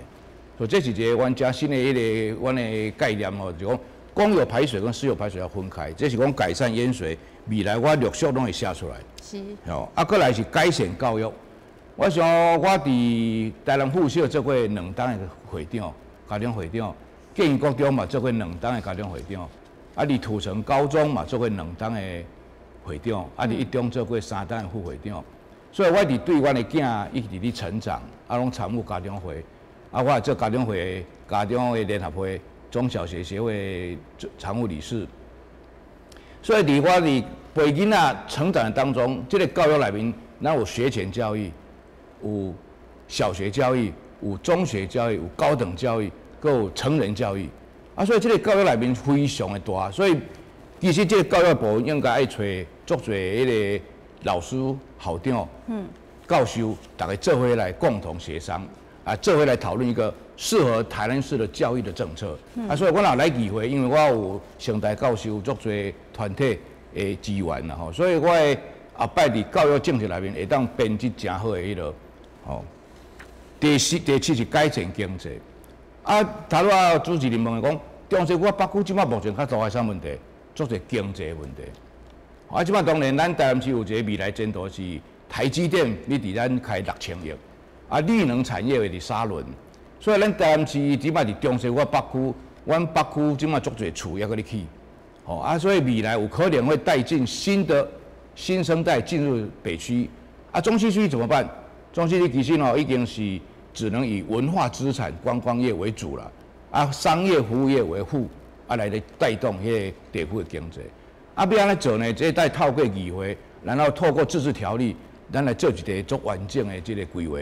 所以这是一个阮家新的迄个阮的概念吼，就讲公有排水跟私有排水要分开，这是讲改善淹水，未来我陆续拢会写出来。
是。
哦，啊，过来是改善教育，我想我伫台南附小做过2档的会长，家长会长。建议国中嘛做过2档的家长会长，啊，伫土城高中嘛做过2档的会长，啊，伫一中做过3档的副会长，所以我伫对阮的囝一直伫成长，啊，拢参与家长会，啊，我也做家长会联合会中小学协会常务理事，所以伫我伫陪囡仔成长的当中，这个教育内面，咱有学前教育，有小学教育，有中学教育，有高等教育。有成人教育，啊，所以这个教育内面非常的大，所以其实这个教育部应该爱找足侪迄个老师、校长、教授，大家做伙来共同协商，啊，做伙来讨论一个适合台南市的教育的政策。啊，所以我若来议会，因为我有成大教授足侪团体的资源啦吼，所以我的后摆伫教育政策内面会当编辑真好的迄个，吼。第7是改善经济。啊，头仔主持人问讲，中西区北区即摆目前较大的啥问题？做者经济问题。啊，即摆当然咱台南市有一个未来前途是台积电，你伫咱开6000亿，啊，绿能产业的伫沙仑，所以咱台南市即摆伫中西区北区，阮北区即摆足侪厝要搁咧起，哦啊，所以未来有可能会带进新生代进入北区。啊，中西区怎么办？中西区其实已经是。只能以文化资产、观光业为主了，啊，商业服务业为辅，啊，来带动迄个地区的经济。啊，要安怎做呢？这再透过议会，然后透过自治条例，咱来做一个足完整的这个规划，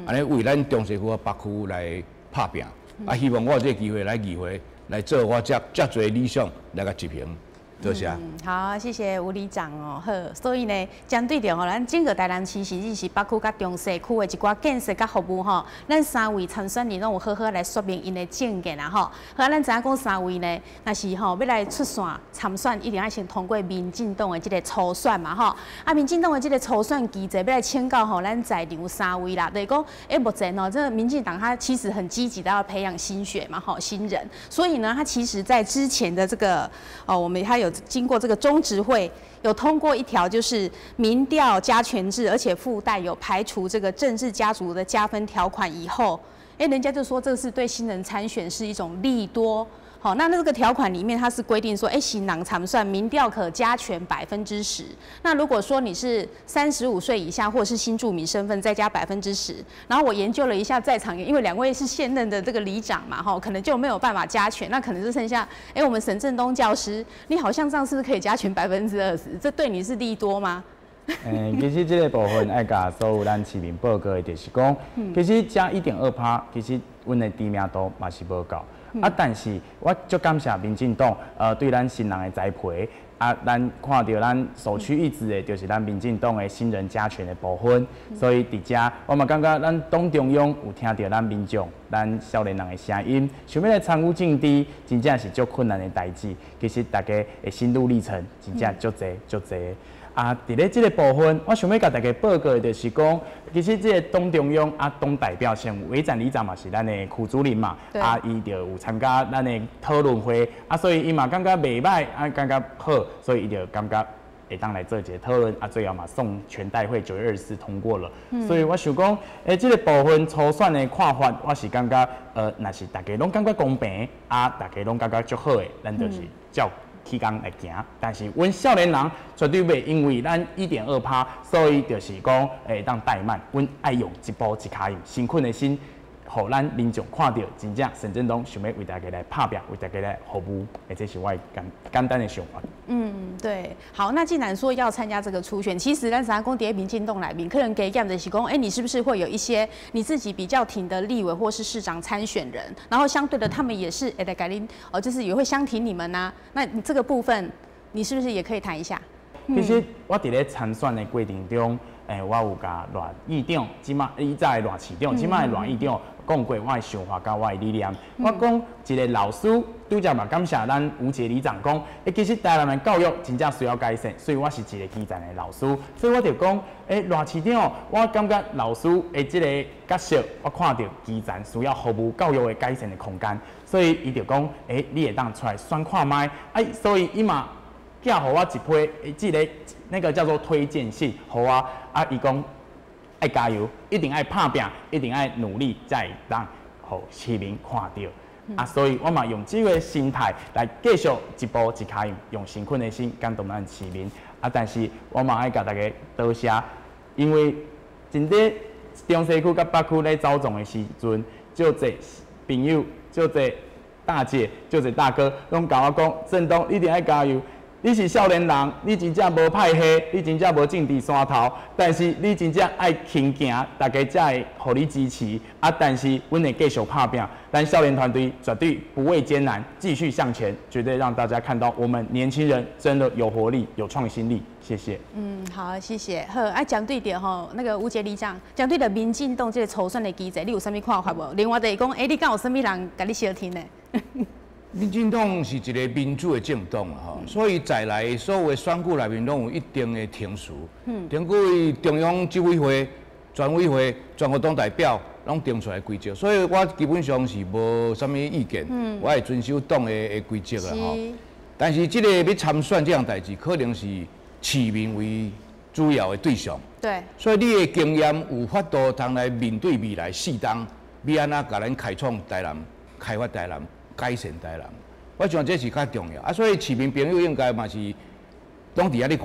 安尼为咱中西区北区来拍拼。啊，希望我有这个机会来议会来做我遮侪理想来个执行。多谢。
好，谢谢吴里长哦。好，所以呢，针对着吼，咱整个台南市甚至是北区甲中西区的一寡建设甲服务吼，咱3位参选人拢有好好来说明因的证件啦吼。好，咱知影讲3位呢，若是吼要来出线参选，一定要先通过民进党的这个初选嘛吼。啊，民进党的这个初选机制要来请教吼，咱在场3位啦，就是讲，目前哦，这个民进党它其实很积极的要培养新血嘛吼，新人，所以呢，它其实在之前的这个我们它有经过这个中执会有通过一条，就是民调加权制，而且附带有排除这个政治家族的加分条款以后，人家就说这是对新人参选是一种利多。好，那这个条款里面它是规定说，新人参选民调可加权10%。那如果说你是35岁以下或者是新住民身份，再加10%。然后我研究了一下在场，因为2位是现任的这个里长嘛，可能就没有办法加权，那可能就剩下，我们沈正东教师，你好像这样是不是可以加权20%？这对你是利多吗？
其实这个部分爱甲所有咱市民报告的，就是讲，其实加1.2%，其实阮的知名度嘛是无够。但是我足感谢民进党，对咱新人的栽培，咱看到咱首屈一指的，就是咱民进党的新人加权的部分。所以伫遮，我嘛感觉咱党中央有听到咱民众、咱少年人的声音，想要来参与政治，真正是足困难的代志。其实大家的心路历程，真正足侪足侪。伫咧这个部分，我想要甲大家报告的就是讲，其实这个党中央党代表像韦展里长嘛是咱的区主任嘛，伊就有参加咱的讨论会，所以伊嘛感觉袂歹，感觉好，所以伊就感觉会当来做一个讨论，最后嘛送全代会9月24通过了。所以我想讲，这个部分初选的看法，我是感觉，若是大家拢感觉公平，大家拢感觉足好的，咱就是照起工来行，但是阮少年人绝对袂因为咱1.2%，所以就是讲当怠慢，阮爱用一步一脚印，辛苦的心，互咱民众看到，真正沈正东想要为大家来拍拼，为大家来服务，这是我简单的想法。
对，好，那既然说要参加这个初选，其实咱三公伫民进党内面，可能给讲的是讲，你是不是会有一些你自己比较挺的立委或是市长参选人，然后相对的他们也是来改您就是也会相挺你们呐、那你这个部分，你是不是也可以谈一下？
其实我伫咧参选的过程中，我有甲赖议长，以早的赖市长，即摆的赖议长讲过我的想法甲我的理念。我讲一个老师，拄则嘛感谢咱吴杰里长讲，其实台南的教育真正需要改善，所以我是一个基层的老师，所以我就讲，赖市长，我感觉老师的这个角色，我看到基层需要服务教育的改善的空间，所以伊就讲，你会当出来选看卖，所以伊嘛。寄互我一批，那个叫做推荐信，互我伊讲爱加油，一定爱拍拼，一定爱努力，才会当互市民看到。所以我嘛用这个心态来继续一步一脚印，用辛苦的心感动咱市民。但是我嘛爱甲大家多谢，因为真伫中西区甲北区咧走总的时阵，就这朋友，就这大姐，就这大哥，拢甲我讲，振东你一定爱加油。你是少年人，你真正无派系，你真正无政治山头，但是你真正爱勤行，大家才会互你支持。但是阮会继续拍拼，咱少年团队绝对不畏艰难，继续向前，绝对让大家看到我们年轻人真的有活力、有创新力。谢谢。
好，谢谢。好，讲对点吼，那个吴杰里长讲对的，民进党这个筹算的机制，你有啥物看法无？另外就是讲，你敢有啥物人甲你相挺呢？
民进党是一个民主的政党啊，所以在来所有的选举内面，拢有一定的程序。根据中央执委会、全委会、全国党代表拢定出来规则，所以我基本上是无啥物意见。我会遵守党的规则啦吼。但是这个要参选这样代志，可能是市民为主要的对象。
对。所
以你的经验有法度通来面对未来4党，要安怎甲咱开创台南、开发台南。改善台南，我想这是较重要所以市民朋友应该嘛是拢伫遐咧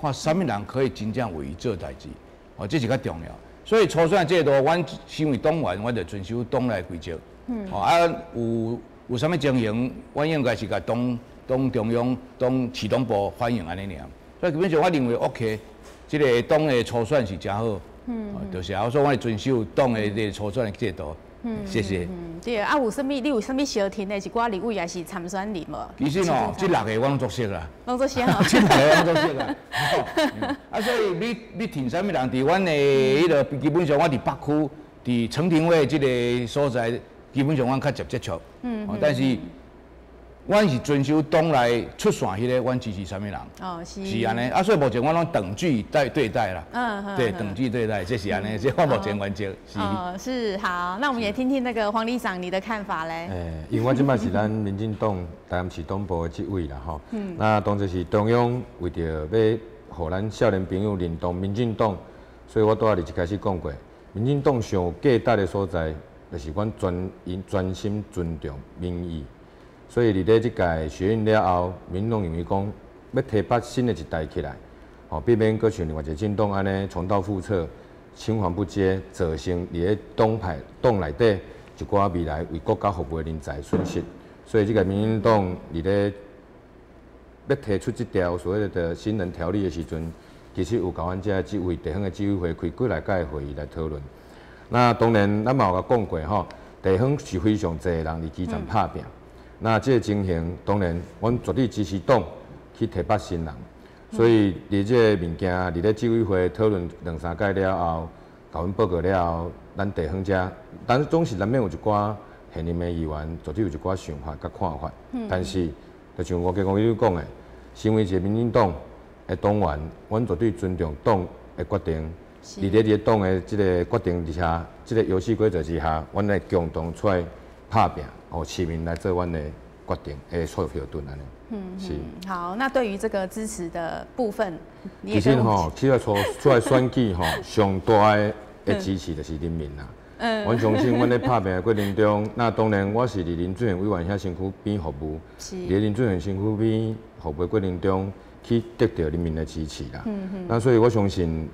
看什么人可以真正为伊做代志，这是较重要。所以初选制度，阮身为党员，阮就遵守党内规则。有啥物情形，阮应该是甲党中央、市党部反映安尼尔。所以基本上我认为 OK， 这个党的初选是真好。就是所以我遵守党的这个初选的制度。谢谢。
对啊，你有啥物小听的？一寡立委也是参选人无？
其实哦，这6个我拢作识啦，
拢作识吼。
这6个我拢作识啦。啊，所以你听啥物人？伫阮的迄个基本上，我伫北区，伫陈廷伟这个所在，基本上阮较接触。但是阮是遵守党内出线迄个，阮支持啥物人？
哦，是。
是安尼，啊，所以目前我拢等距对待啦。对，等距对待，这是安尼，这我目前原则是。
是好，那我们也听听那个黄里长你的看法嘞。
因为我即摆是咱民进党台南市党部的职位啦吼。那当然是中央为着要互咱少年朋友认同民进党，所以我拄仔日一开始讲过，民进党上价值的所在，就是阮专心尊重民意。所以伫咧即届学运了后，民众认为讲要提拔新的一代起来，避免搁像另外一个政党安尼重蹈覆辙、青黄不接，造成伫咧党内底一寡未来为国家服务的人才损失。所以即个民进党伫咧要提出即条所谓的新人条例的时阵，其实有甲阮遮即位地方的执委会开几来届会议来讨论。那当然，咱嘛有甲讲过吼，地方是非常侪人伫基层拍拼。那这个情形，当然，阮绝对支持党去提拔新人。所以，伫这个物件，伫咧执委会讨论2、3届了后，甲阮报告了后，咱地方遮，但总是难免有一寡现任的议员，绝对有一寡想法甲看法。但是，就像我刚刚讲的，身为一个民进党的党员，阮绝对尊重党的决定。伫咧这个党的这个决定之下，这个游戏规则之下，阮来共同出来拍拼。市民来做阮的决定，撮票盾安尼。是。好，
那对于这个支持的部分，
其实起来出来选举上大的支持就是人民啦。阮相信阮咧拍拼的过程中，那当然我是伫林俊贤委员遐身躯边服务，伫林俊贤身躯边服务的过程中，去得到人民的支持啦。那所以我相信，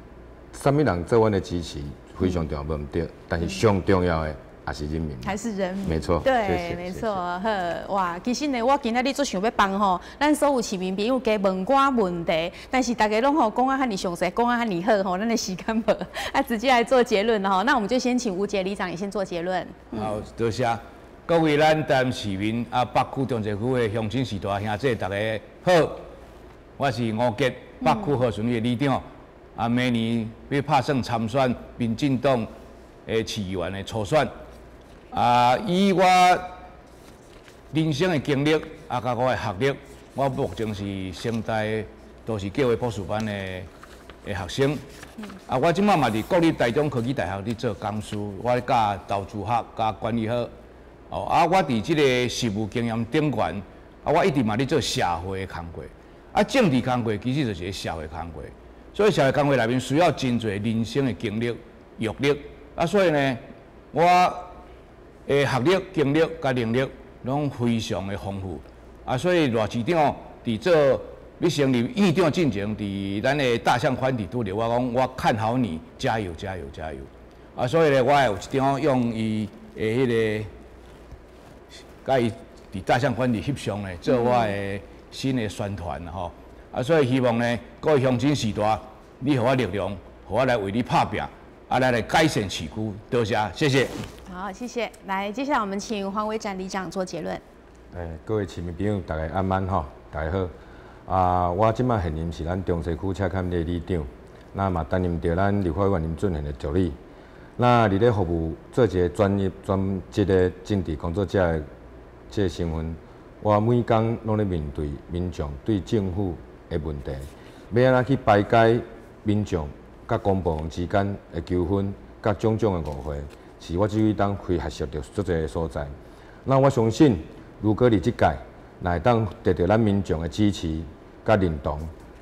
啥物人做阮的支持非常重要，无毋对，但是上重要的。还是人民，
还是人民，
没错，
对，没错，呵，哇，其实呢，我今仔日做想要帮吼，咱所有市民朋友加问寡问题，但是大家拢吼讲啊遐尼详细，讲啊遐尼好吼，咱的时间无，直接来做结论吼。那我们就先请吴杰里长也先做结论。
好，多谢各位咱台南市民北区中正区的乡亲士大兄弟，大家好，我是吴杰，北区和顺的里长，明年要拍算参选民进党的市议员的初选。以我人生的经历，甲我的学历，我目前是升大都市计划博士班的学生。我即摆嘛伫国立台中科技大学伫做讲师，我教投资学、教管理学。我伫即个实务经验顶悬，我一直嘛伫做社会的工作。政治工作其实就是社会工作，所以社会工作内面需要真侪人生的经历、阅历。所以呢，我学历、经历、甲能力拢非常的丰富，所以罗市长伫做要成立议长进前，伫咱的大象宽体拄着我讲，我看好你，加油加油加油！所以咧，我有一张用伊的迄个，甲伊伫大象宽体翕相咧，做我的新的宣传吼。所以希望呢，各位乡亲士大，你互我力量，互我来为你拍拼，来改善市区。多谢，谢谢。
好，谢谢。来，接下来我们请黄伟展里长做结论。
各位市民朋友，大家安安吼，大家好。我即摆现任是咱中西区车坎的里长，那嘛担任着咱立法委员林俊贤的助理。那伫咧服务做一个专职的政治工作者的这个身份，我每工拢咧面对民众对政府的问题，要安怎去排解民众甲公部门之间的纠纷，甲种种的误会。是我这位当开合适着足侪所在。那我相信，如果伫即届，若会当得到咱民众的支持甲认同，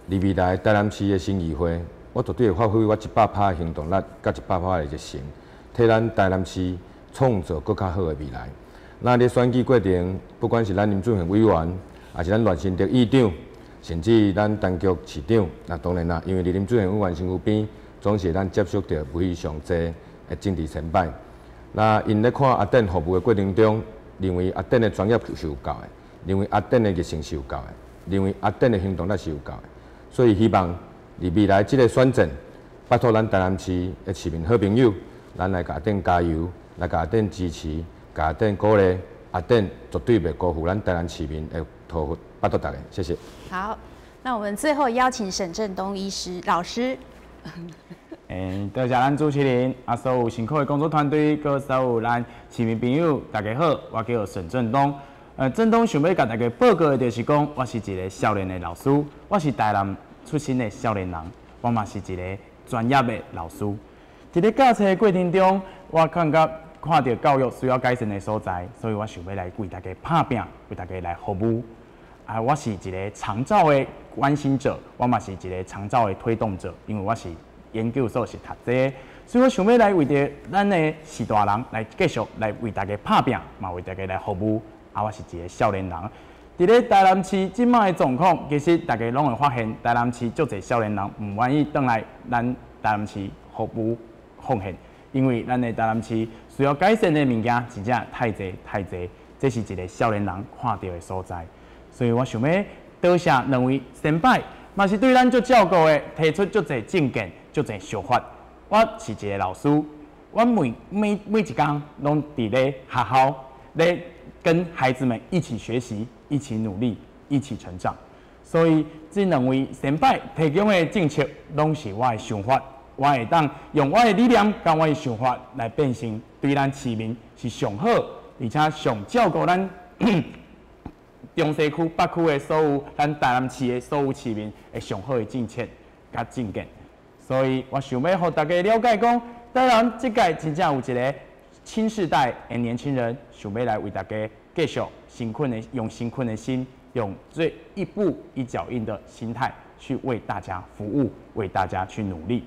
伫未来台南市的新议会，我绝对会发挥我100%的行动力甲100%的热诚，替咱台南市创造更较好的未来。那伫选举过程，不管是咱林俊贤委员，还是咱赖清德议长，甚至咱陈局市长，那当然啦，因为伫林俊贤委员身躯边，总是咱接触到非常侪的政治前辈。那因咧看阿典服务的过程中，认为阿典的专业是有够的，认为阿典的热诚是有够的，认为阿典的行动力是有够的，所以希望伫未来这个选战，拜托咱台南市的市民好朋友，咱来甲阿典加油，来甲等支持，甲等鼓励，等绝对袂辜负咱台南市民的托付，拜托大家，谢谢。
好，那我们最后邀请沈振东医师老师。
多谢咱主持人，所有辛苦的工作团队，佮所有咱市民朋友，大家好，我叫沈振东。振东想要甲大家报告的就是讲，我是一个少年的老师，我是台南出身的少年人，我嘛是一个专业的老师。在咧教册的过程中，我看到教育需要改善的所在，所以我想要来为大家打拼，为大家来服务。我是一个长照的关心者，我嘛是一个长照的推动者，因为我是研究所是读这个，所以我想要来为着咱的士大人来继续来为大家打拼，嘛为大家来服务。我是一个少年人，伫咧台南市即卖的状况，其实大家拢会发现，台南市足侪少年人唔愿意回来咱台南市服务奉献，因为咱的台南市需要改善的物件真正太侪太侪，这是一个少年人看到的所在。所以我想要多谢两位先辈，嘛是对咱足照顾的，提出足侪政见、足侪想法。我是一个老师，我每一天拢伫咧学校咧。跟孩子们一起学习，一起努力，一起成长。所以这两位先辈提供的政策，拢是我的想法。我会当用我的理念，甲我的想法来变成对咱市民是上好，而且上照顾咱中西区、北区的所有咱台南市的所有市民的上好的政策甲政见。所以我想要让大家了解讲，台南这届真正有一个。新世代的年轻人想要来为大家继续用辛苦的心，用最一步一脚印的心态去为大家服务，为大家去努力。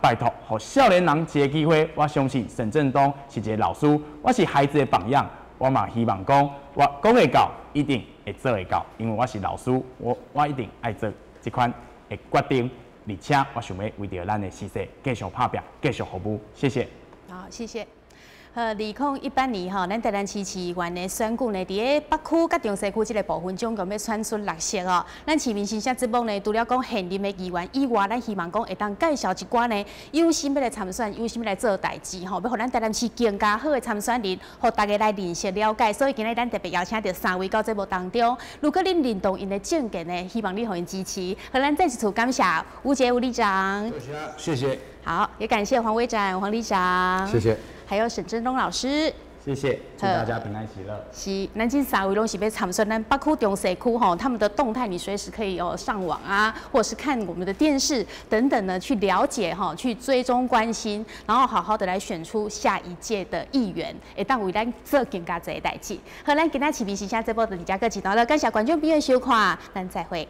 拜托，给少年人一个机会，我相信沈振东是一个老师，我是孩子的榜样。我嘛希望讲，我讲会到，一定会做会到，因为我是老师，我一定爱做这款的决定，而且我想要为着咱的市社继续打拼，继续服务。谢谢。
好，谢谢。2018年吼，咱台南市市议员的选举呢，伫咧北区甲中西区这个部分，总共要选出6席哦。咱市民新声节目呢，除了讲现任的议员以外，咱希望讲会当介绍一寡呢有心要来参选、有心要来做代志吼，要互咱台南市更加好的参选人，互大家来认识了解。所以今日咱特别邀请到3位到节目当中。如果恁认同因的政见呢，希望你互因支持。和咱再次感谢吴杰吴里长，
谢谢。
好，也感谢黄委长、黄里长，
谢谢。
还有沈振东老师，
谢谢，祝大家平安喜乐。
是，咱这3位拢是要参选咱北区、中西区吼，他们的动态你随时可以上网啊，或者是看我们的电视等等呢，去了解哈，去追踪关心，然后好好的来选出下一届的议员，会当为咱做更加多的代志。好，咱今仔市民新声这波的李家哥一段了，感谢观众朋友收看，咱再会。